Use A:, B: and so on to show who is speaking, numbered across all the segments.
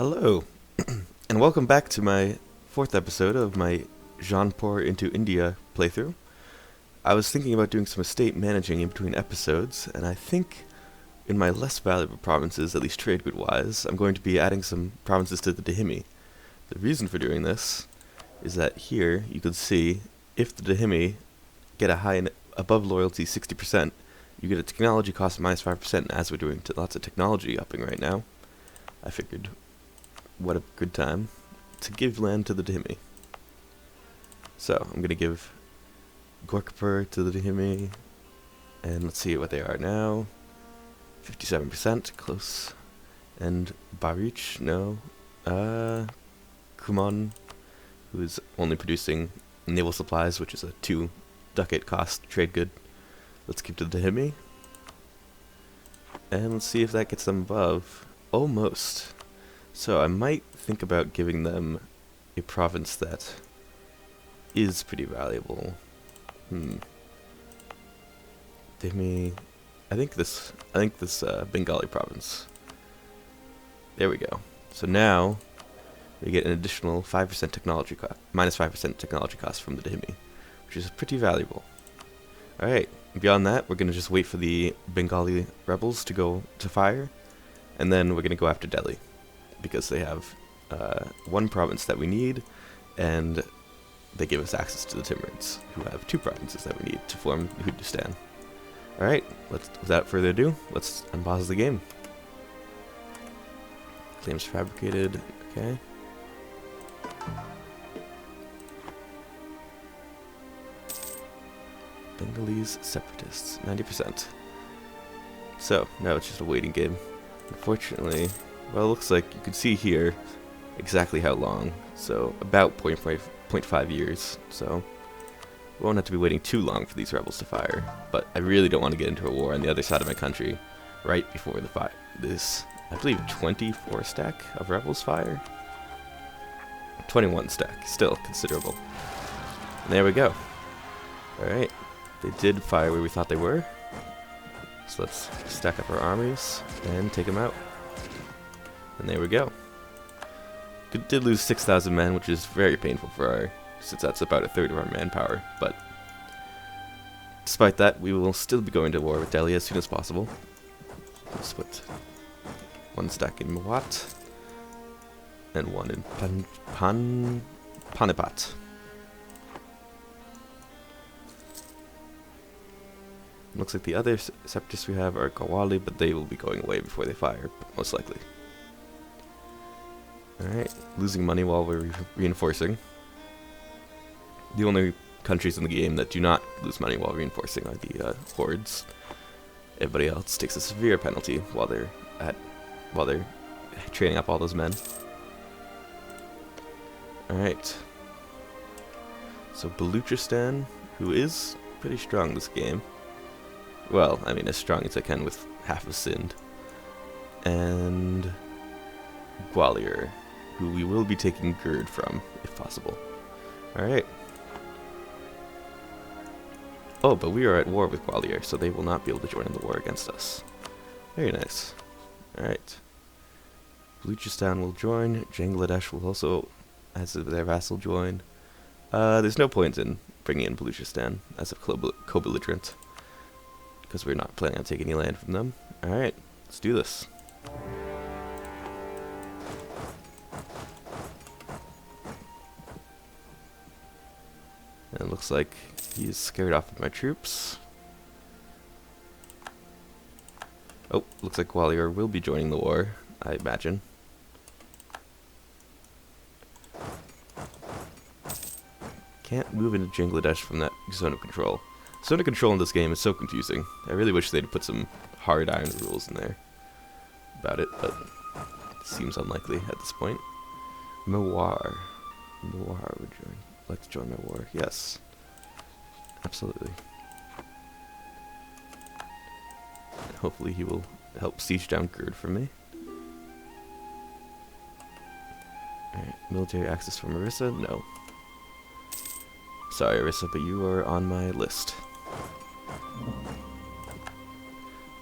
A: Hello, and welcome back to my fourth episode of my Jaunpur into India playthrough. I was thinking about doing some estate managing in between episodes, and I think in my less valuable provinces, at least trade good wise, I'm going to be adding some provinces to the Dahimi. The reason for doing this is that here you can see if the Dahimi get a high above loyalty 60%, you get a technology cost minus 5%, and as we're doing lots of technology upping right now, I figured what a good time to give land to the Dahimi. So, I'm going to give Gorkapur to the Dahimi, and let's see what they are now. 57%, close. And Barich, no. Kumon, who is only producing naval supplies, which is a 2 ducat cost trade good. Let's keep to the Dahimi. And let's see if that gets them above. Almost. So I might think about giving them a province that is pretty valuable. Dahimi. I think this Bengali province. There we go. So now we get an additional 5% technology cost, minus 5% technology cost from the Dahimi, which is pretty valuable. Alright, beyond that, we're going to just wait for the Bengali rebels to go to fire, and then we're going to go after Delhi, because they have one province that we need, and they give us access to the Timurids, who have 2 provinces that we need to form Hindustan. Alright, without further ado, let's unpause the game. Claims fabricated, okay. Bengalese separatists, 90%. So, now it's just a waiting game. Unfortunately, well, it looks like you can see here exactly how long. So, about 0.5 years. So, we won't have to be waiting too long for these rebels to fire. But I really don't want to get into a war on the other side of my country right before the fire. This, I believe, 24 stack of rebels fire. 21 stack, still considerable. And there we go. Alright, they did fire where we thought they were. So let's stack up our armies and take them out. And there we go. Did lose 6,000 men, which is very painful for our, since that's about a third of our manpower. But despite that, we will still be going to war with Delhi as soon as possible. Let's put 1 stack in Mewat and 1 in Panipat. Looks like the other separatists we have are Gawali, but they will be going away before they fire, most likely. Alright, losing money while we're reinforcing. The only countries in the game that do not lose money while reinforcing are the hordes. Everybody else takes a severe penalty while they're training up all those men. Alright. So Baluchistan, who is pretty strong this game. Well, I mean, as strong as I can with half of Sindh. And Gwalior, who we will be taking Gurd from, if possible. Alright. Oh, but we are at war with Gwalior, so they will not be able to join in the war against us. Very nice. Alright. Baluchistan will join. Bangladesh will also, as their vassal, join. There's no point in bringing in Baluchistan as a co-belligerent, because we're not planning on taking any land from them. Alright, let's do this. And it looks like he's scared off of my troops. Oh, looks like Gwalior will be joining the war, I imagine. Can't move into Bangladesh from that zone of control. Zone of control in this game is so confusing. I really wish they'd put some hard iron rules in there about it, but it seems unlikely at this point. Mewar. Mewar would join. Like to join Mewar. Yes. Absolutely. And hopefully he will help siege down Gurd for me. Alright, military access from Orissa? No. Sorry, Orissa, but you are on my list.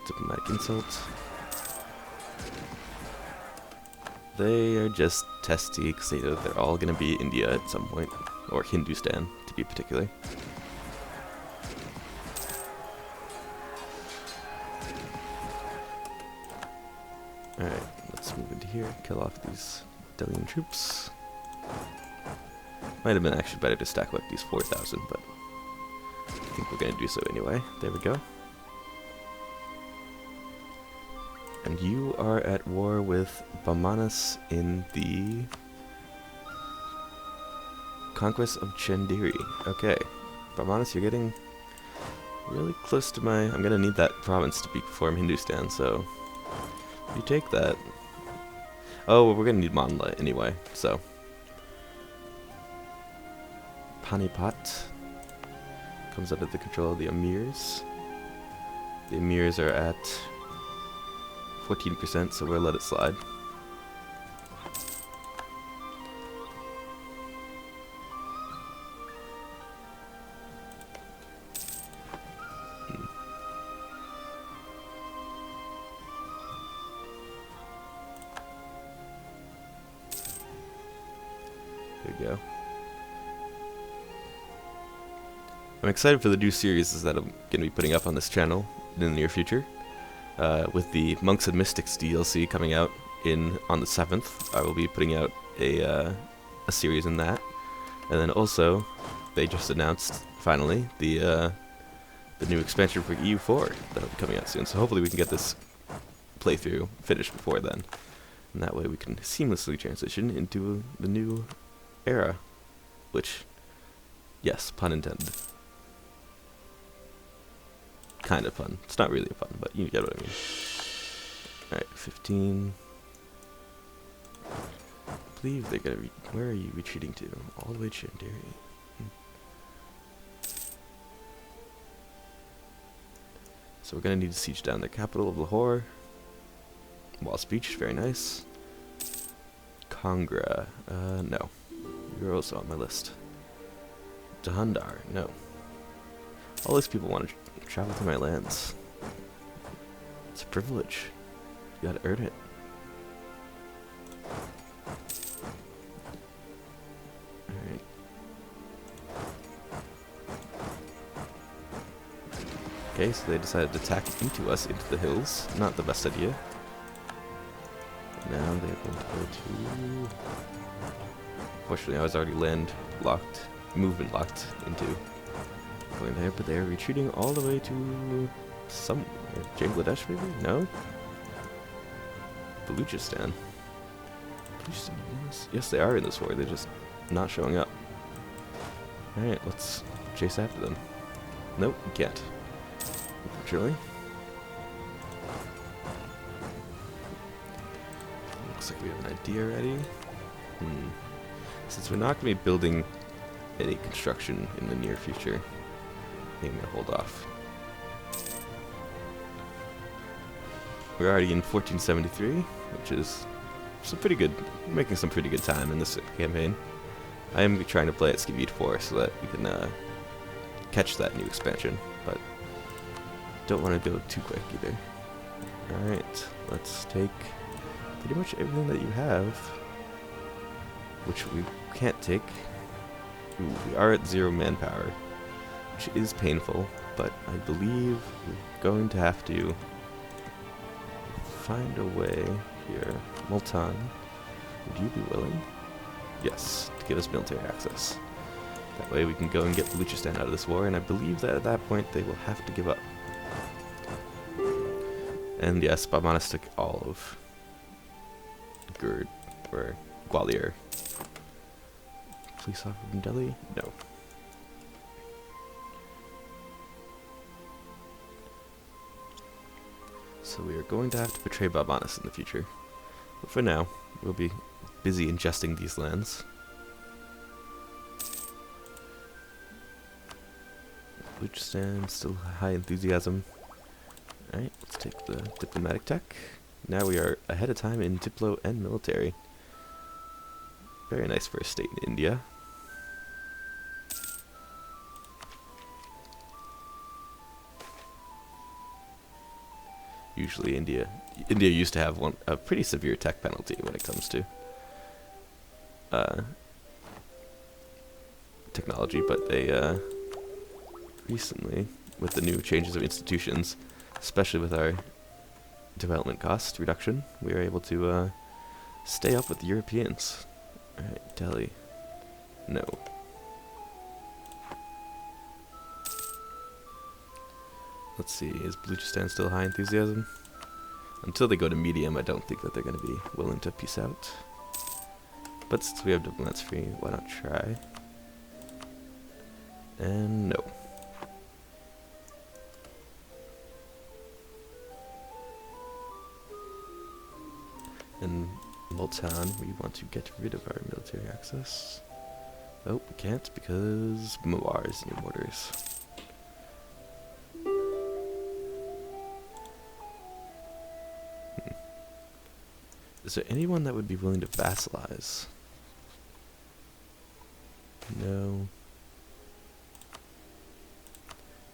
A: Diplomatic insult. They are just testy because they know they're all going to be India at some point, or Hindustan to be particular. Alright, let's move into here, kill off these Delian troops. Might have been actually better to stack up these 4,000, but I think we're going to do so anyway. There we go. And you are at war with Bamanas in the Conquest of Chandiri. Okay. Bamanas, you're getting really close to my... I'm going to need that province to form Hindustan, so... You take that. Oh, well, we're going to need Manla anyway, so... Panipat comes under the control of the Emirs. The Emirs are at 14%, so we'll let it slide. There you go. I'm excited for the new series that I'm going to be putting up on this channel in the near future. With the Monks and Mystics DLC coming out on the 7th, I will be putting out a series in that. And then also, they just announced, finally, the new expansion for EU4 that will be coming out soon. So hopefully we can get this playthrough finished before then. And that way we can seamlessly transition into the new era. Which, yes, pun intended. Kind of fun. It's not really a pun, but you get what I mean. Alright, 15. I believe they're gonna where are you retreating to? All the way to Chandiri. So we're gonna need to siege down the capital of Lahore. Wall Beach, very nice. Kangra, no. You're also on my list. Jahandar, no. All these people want to travel to my lands. It's a privilege. You gotta earn it. Alright. Okay, so they decided to attack into us, into the hills. Not the best idea. Now they're going to go to... Fortunately, I was already movement locked into going there, but they're retreating all the way to somewhere. Bangladesh, maybe? No? Baluchistan. Yes, they are in this war. They're just not showing up. Alright, let's chase after them. Nope, we can't. Unfortunately. Looks like we have an idea already. Since we're not going to be building any construction in the near future, I think I'm going to hold off. We're already in 1473, which is some pretty good, making some pretty good time in this campaign. I am trying to play at speed 4 so that we can catch that new expansion, but don't want to go too quick either. Alright, let's take pretty much everything that you have, which we can't take. Ooh, we are at 0 manpower, which is painful, but I believe we're going to have to find a way here. Multan, would you be willing? Yes, to give us military access. That way we can go and get Baluchistan out of this war, and I believe that at that point they will have to give up. And yes, Bamanas took all of Gurd, or Gwalior. Police officer from Delhi? No. So we are going to have to betray Bamanas in the future. But for now, we'll be busy ingesting these lands. Baluchistan, still high enthusiasm. Alright, let's take the diplomatic tech. Now we are ahead of time in Diplo and military. Very nice for a state in India. Usually India India used to have a pretty severe tech penalty when it comes to technology, but they recently, with the new changes of institutions, especially with our development cost reduction, we were able to stay up with the Europeans. Alright, Delhi. No. Let's see, is Baluchistan still high enthusiasm? Until they go to medium, I don't think that they're going to be willing to peace out. But since we have diplomats free, why not try? And no. And Multan, we want to get rid of our military access. Oh, we can't because Mawar is near borders. Is there anyone that would be willing to vassalize? No.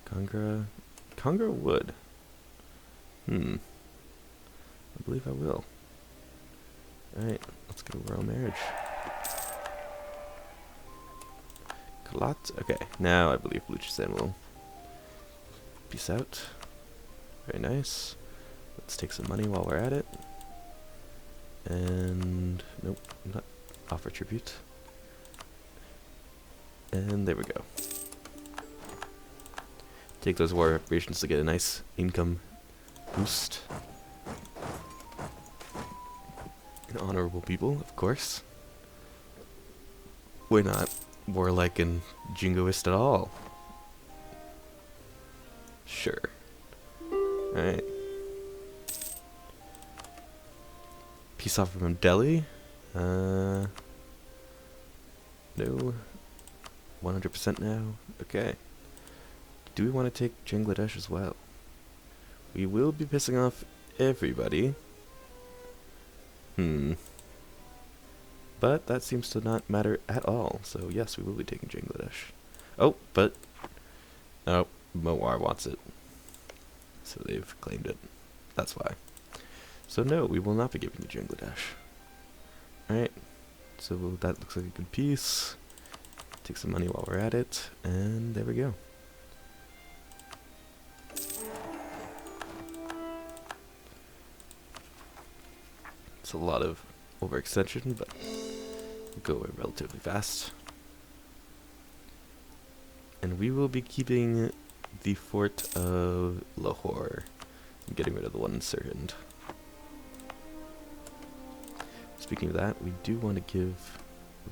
A: Congra? Congra would. I believe I will. Alright, let's go royal marriage. Kalat? Okay, now I believe Baluchistan will peace out. Very nice. Let's take some money while we're at it. And nope, not offer tribute. And there we go. Take those war reparations to get a nice income boost. And honorable people, of course. We're not warlike and jingoist at all. Sure. Alright. Peace offer from Delhi. No. 100% now. Okay. Do we want to take Bangladesh as well? We will be pissing off everybody. But that seems to not matter at all. So yes, we will be taking Bangladesh. Oh, but oh, Mawar wants it. So they've claimed it. That's why. So no, we will not be giving you Bangladesh. Alright. So that looks like a good piece. Take some money while we're at it. And there we go. It's a lot of overextension, but go away relatively fast. And we will be keeping the fort of Lahore and getting rid of the one in Sirhind. Speaking of that, we do want to give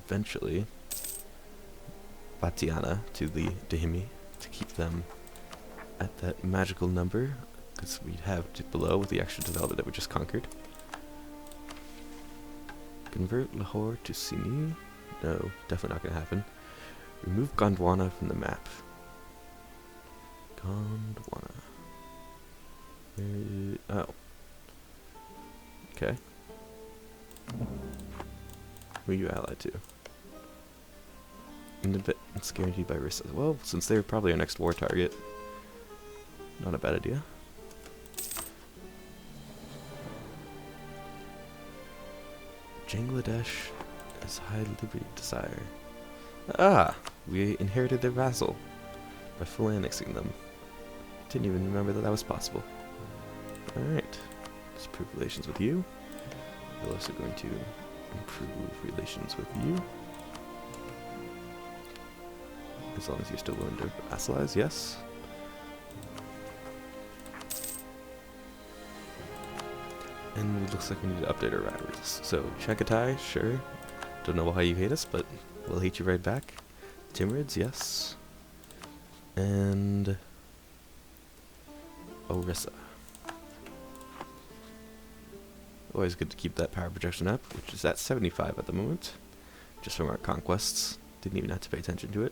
A: eventually Batiana to the Dahimi to keep them at that magical number, because we have it below with the extra development that we just conquered. Convert Lahore to Sini? No, definitely not going to happen. Remove Gondwana from the map. Gondwana. Oh. Okay. Who are you allied to? Independence guaranteed by Rissa. Well, since they're probably our next war target, not a bad idea. Bangladesh has high liberty desire. Ah! We inherited their vassal by full annexing them. Didn't even remember that that was possible. Alright. Let's improve relations with you. We're also going to improve relations with you. As long as you're still willing to vassalize, yes. And it looks like we need to update our rivalries. So, Chagatai, sure. Don't know why you hate us, but we'll hate you right back. Timurids, yes. And Orissa. Always good to keep that power projection up, which is at 75 at the moment. Just from our conquests. Didn't even have to pay attention to it.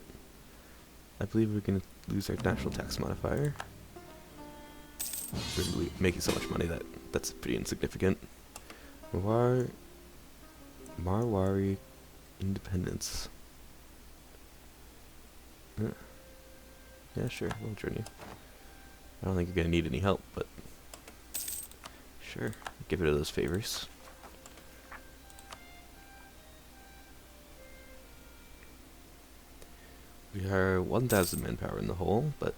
A: I believe we're going to lose our national tax modifier. We're making so much money that that's pretty insignificant. Marwari independence. Yeah, sure, we'll join you. I don't think you're going to need any help, but Sure, give it those favors. We are 1,000 manpower in the hole, but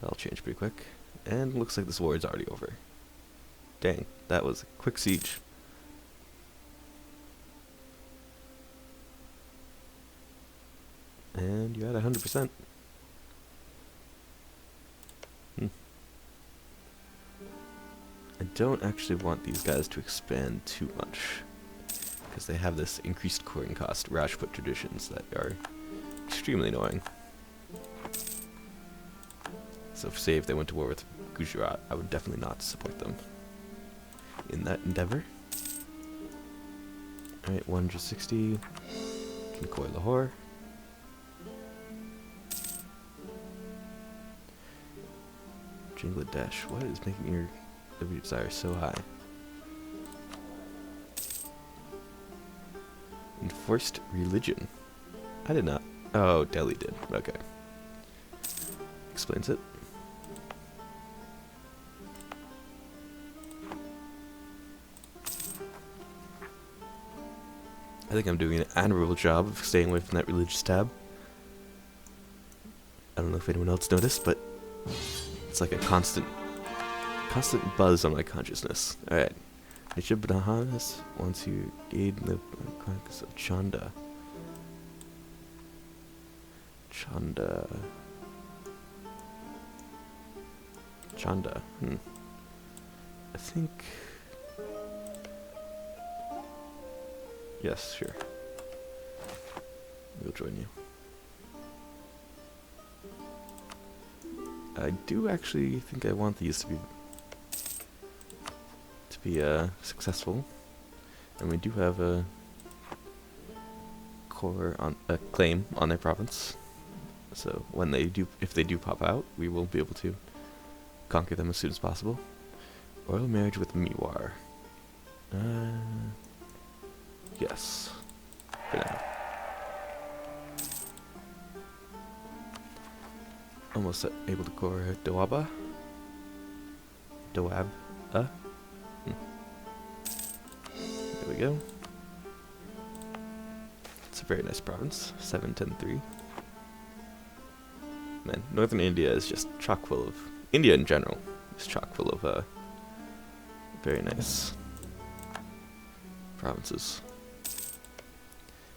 A: that'll change pretty quick. And looks like this war is already over. Dang, that was a quick siege. And you're at 100%. I don't actually want these guys to expand too much, because they have this increased coin cost Rajput traditions that are extremely annoying. So say if they went to war with Gujarat, I would definitely not support them in that endeavor. Alright, 160. Concoy Lahore. Bangladesh. What is making your liberty desire so high? Enforced religion. I did not. Oh, Delhi did. Okay. Explains it. I think I'm doing an admirable job of staying away from that religious tab. I don't know if anyone else noticed, but it's like a constant buzz on my consciousness. Alright. Nisha Bahamas wants you aid in the conquest of Chanda. Chanda. I think... Yes, sure. We'll join you. I do actually think I want these to be successful, and we do have a claim on their province. So when if they do pop out, we will be able to conquer them as soon as possible. Royal marriage with Mewar. Yes. For now. Almost able to core Doaba. There we go. It's a very nice province. 7-10-3. Man, northern India is just chock full of... India in general is chock full of very nice provinces.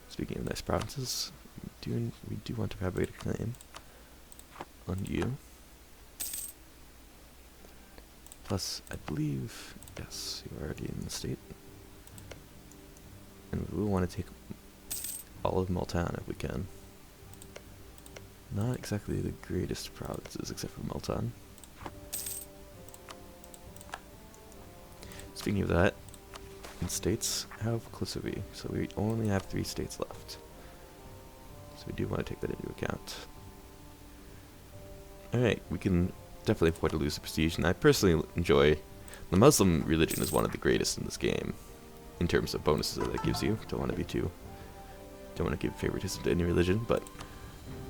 A: Speaking of nice provinces, we do want to fabricate a claim on you. Plus, I believe, yes, you're already in the state. And we will want to take all of Multan if we can. Not exactly the greatest provinces, except for Multan. Speaking of that, in states, how close are we? So we only have 3 states left. So we do want to take that into account. Alright, we can definitely afford to lose the prestige, and I personally enjoy... The Muslim religion is one of the greatest in this game, in terms of bonuses that it gives you. Don't want to give favoritism to any religion, but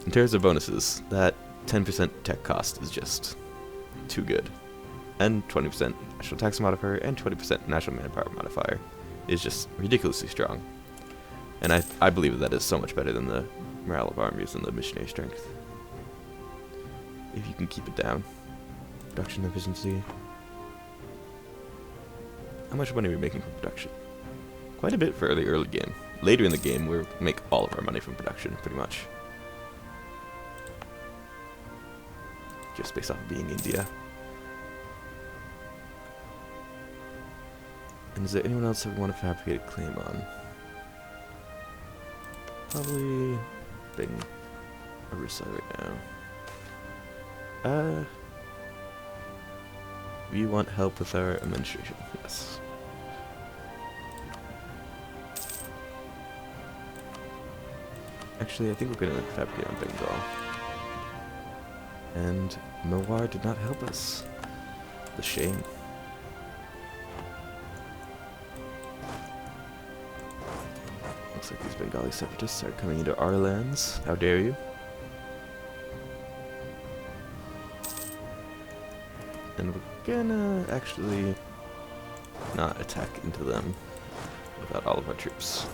A: in terms of bonuses, that 10% tech cost is just too good. And 20% national tax modifier and 20% national manpower modifier is just ridiculously strong. And I believe that is so much better than the morale of armies and the missionary strength. If you can keep it down. Production efficiency. How much money are we making from production? Quite a bit for the early game. Later in the game, we'll make all of our money from production, pretty much. Just based off of being India. And is there anyone else that we want to fabricate a claim on? Probably Bing Orissa right now. We want help with our administration, yes. Actually, I think we're going to fabricate on Bengal. And Mewar did not help us. The shame. Looks like these Bengali separatists are coming into our lands. How dare you? And we're gonna actually not attack into them without all of our troops.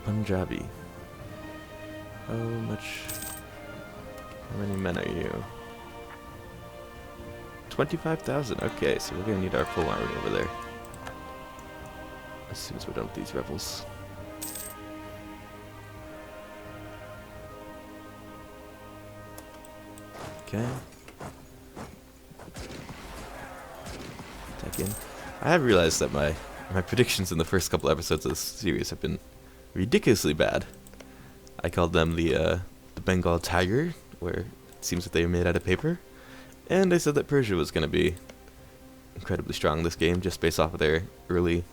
A: Punjabi. How many men are you? 25,000. Okay, so we're gonna need our full army over there as soon as we're done with these rebels. Okay. Attack in. I have realized that my predictions in the first couple episodes of this series have been ridiculously bad. I called them the Bengal tiger, where it seems that they are made out of paper, and I said that Persia was going to be incredibly strong in this game just based off of their early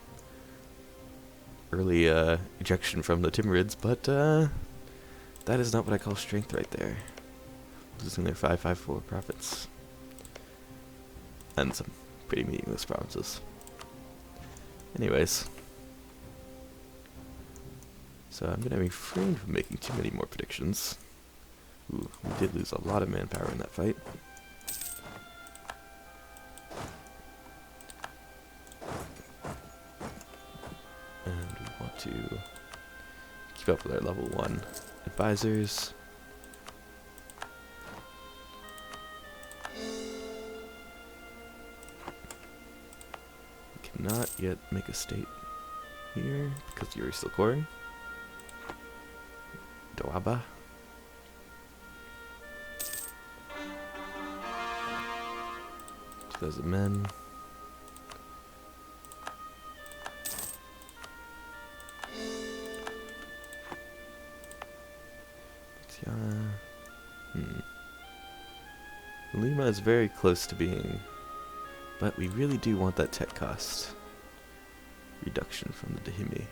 A: ejection from the Timurids, but that is not what I call strength right there. Losing their 554 province and some pretty meaningless provinces. Anyways, so I'm gonna refrain from making too many more predictions. Ooh, we did lose a lot of manpower in that fight. And we want to keep up with our level 1 advisors. We cannot yet make a state here because you're still coring. Doaba. 2,000 men. Lima is very close to being, but we really do want that tech cost reduction from the Dahimi.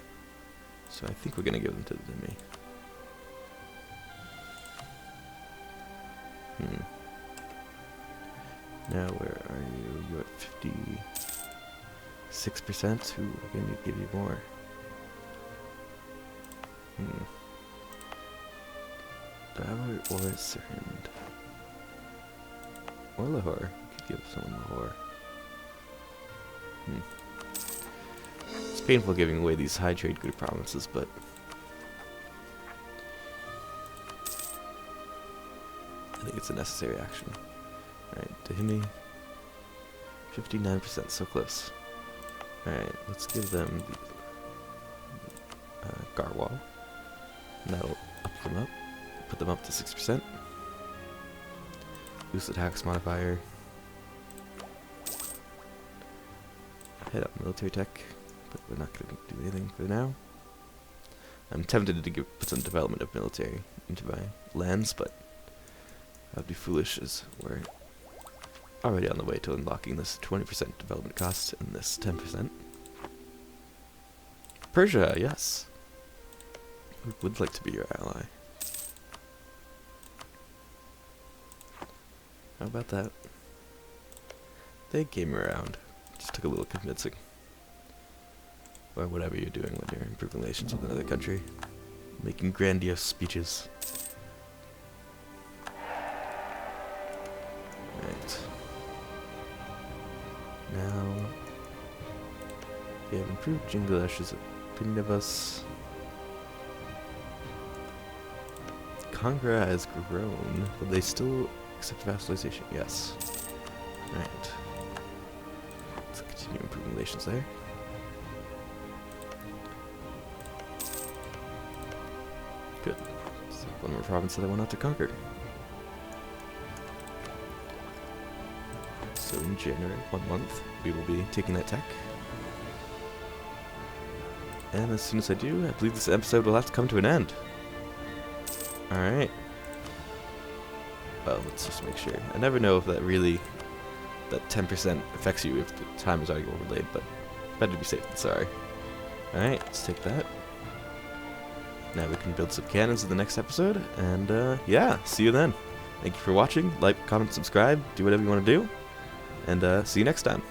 A: So I think we're going to give them to the Dahimi. Now where are you? You're at 56%? Ooh, we're going to give you more. Dover or Sirhind? Or Lahore. We could give someone Lahore. It's painful giving away these high trade good provinces, but I think it's a necessary action. Alright, Dahimi. 59%, so close. Alright, let's give them the Garwal. And that'll up them up. Put them up to 6%. Boost the tax modifier. Head up military tech, but we're not going to do anything for now. I'm tempted to put some development of military into my lands, but that'd be foolish as we're already on the way to unlocking this 20% development cost and this 10%. Persia, yes. We would like to be your ally. How about that? They came around. Just took a little convincing. Or whatever you're doing when you're improving relations with another country. Making grandiose speeches. Right. Now, we have improved Jingalesh's opinion of us. Kangra has grown, but they still accept vassalization. Yes. Right. Let's continue improving relations there. Good. So one more province that I want out to conquer. So in January, 1 month, we will be taking that tech. And as soon as I do, I believe this episode will have to come to an end. Alright. Well, let's just make sure. I never know if that 10% affects you if the time is already overlaid, but better to be safe than sorry. Alright, let's take that. Now we can build some cannons in the next episode, and yeah, see you then. Thank you for watching. Like, comment, subscribe, do whatever you want to do, and see you next time.